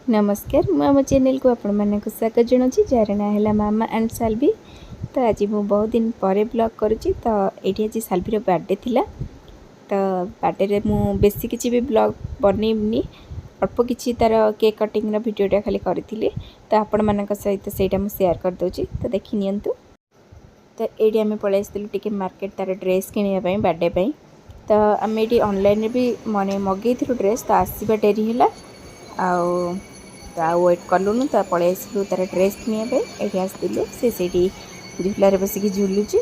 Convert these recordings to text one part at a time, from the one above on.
नमस्कार मो चैनल को आपण मानक स्वागत जनाऊँ जार ना है मामा एंड साल्वी। तो आज मु बहुत दिन पर ब्लॉग करुँची। तो ये आज साल्वीर बर्थडे थिला। तो बर्थडे मु बेसी किसी भी ब्लॉग बनईनी अल्प किसी तार केक कटिंग वीडियोटा खाली करी। तो आपण मान सहित सेटा मु शेयर कर दूची। तो देखि नियंतु। तो ये आम पलि टे मार्केट तार ड्रेस किणापी बर्थडे। तो आम ये ऑनलाइन भी माने मगई ड्रेस तो आसवा डेरी है वेट कलुनु। तो पलि आसलु तार ड्रेस किनापे ये आसलु से झूलार बसिक झुलुची।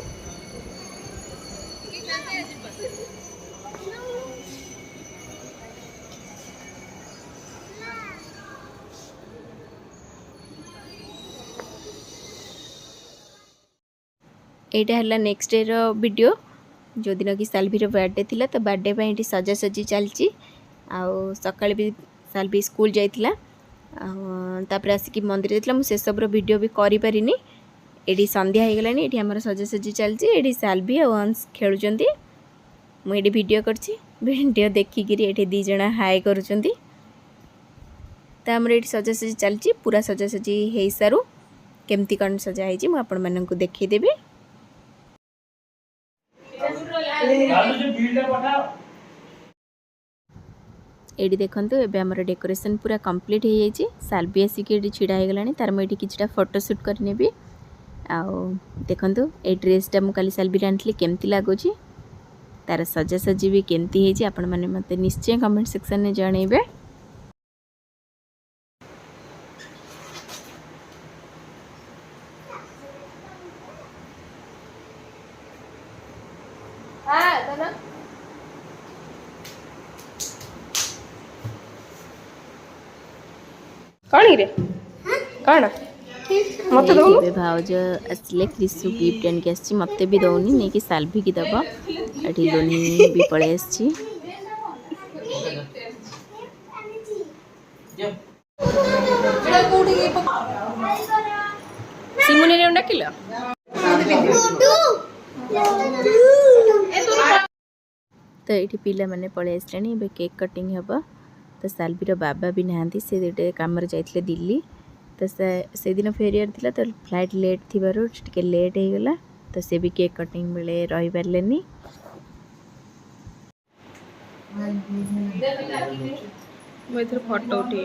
एटा है नेक्स्ट डे रो वीडियो जो दिन कि साल्वीर बर्थडे थिला। तो बर्थडे पे ये सजासजी चलची। सकाଳେ भी साल्वी स्कूल जाइतिला तापर आसिक मंदिर जाइतिला। मु से सब रो वीडियो भी करि परिनी। एडी संध्या हो गलानी। एडी हमर सजासजी चलची। एडी साल्वी और अंश खेलुचंती। मु एडी वीडियो करची। वीडियो देखि गिरी एठी दी जना हाय करूचंती। त हमर एडी सजासजी चलची। पूरा सजासजी हेई सारू केमती कन सजा हेची मु आपण माननकु देखि देबी। एडी देखंतु एबे हमर डेकोरेशन पूरा कंप्लीट हो जाइए। साल्वी आसिक एडी छिड़ा हो गलानी। तार मुझे किछटा फोटोशूट करनेबी। देखंतु ए ड्रेसटा मु काली साल्वी आनथली केमती लागुची। तार सजासजी भी केमती हेची आपण माने मते निश्चय कमेंट सेक्शन में जणैबे। कौन रे कौन मत दो भाउज असले क्रिसु गिफ्ट एंड गेस्ट मते भी दौनी नहीं कि साल्वी की दबा। एठी लोनी भी पळे आछि। सिमुनी रे डाकिलो तो ये पिला माने पळे आसलेनी। बे केक कटिंग हेबा। तो साल्वीर बाबा भी नहांती से गोटे कम जाइए दिल्ली। तो से दिन फेरियर थिला। तो फ्लाइट लेट थिबारु टिके लेट हो गला। तो से भी केक कटिंग बेले रही पारलेनी। फोटो उठे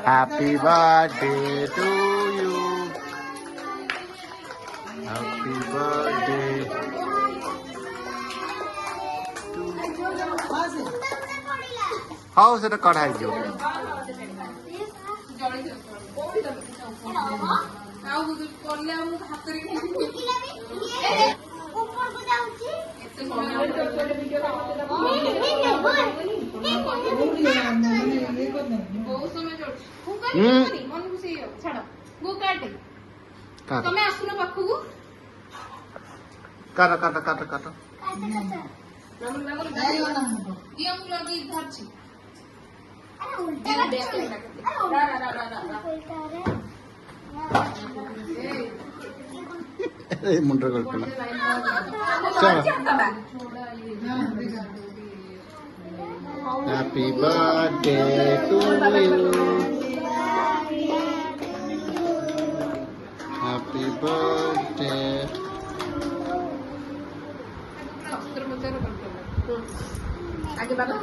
Happy birthday to you. Happy birthday. How is it a cut has you? काटा काटा काटा काटा मुंडा कल्पना चलो। Happy birthday to you. Happy birthday. आगे बाबा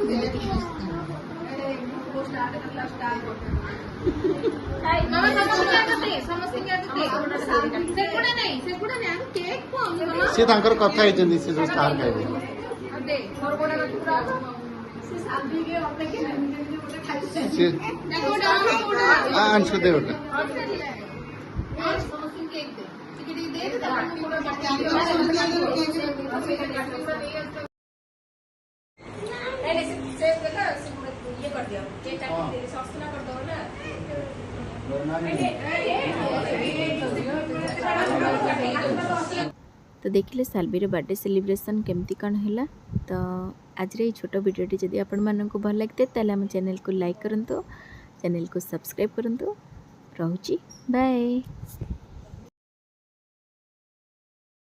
सी तांकर कथा हेचंदी से जो स्टार खाइबे से अंशु दे ओटा तो देखिले साल्वीर बर्थडे सेलिब्रेशन केमती कौन है। तो आज ये छोट वीडियोटी जदि आपण मानक भल लगे ताले हम चैनल को लाइक करंतु, चैनल को सब्सक्राइब करंतु। रहूची बाय।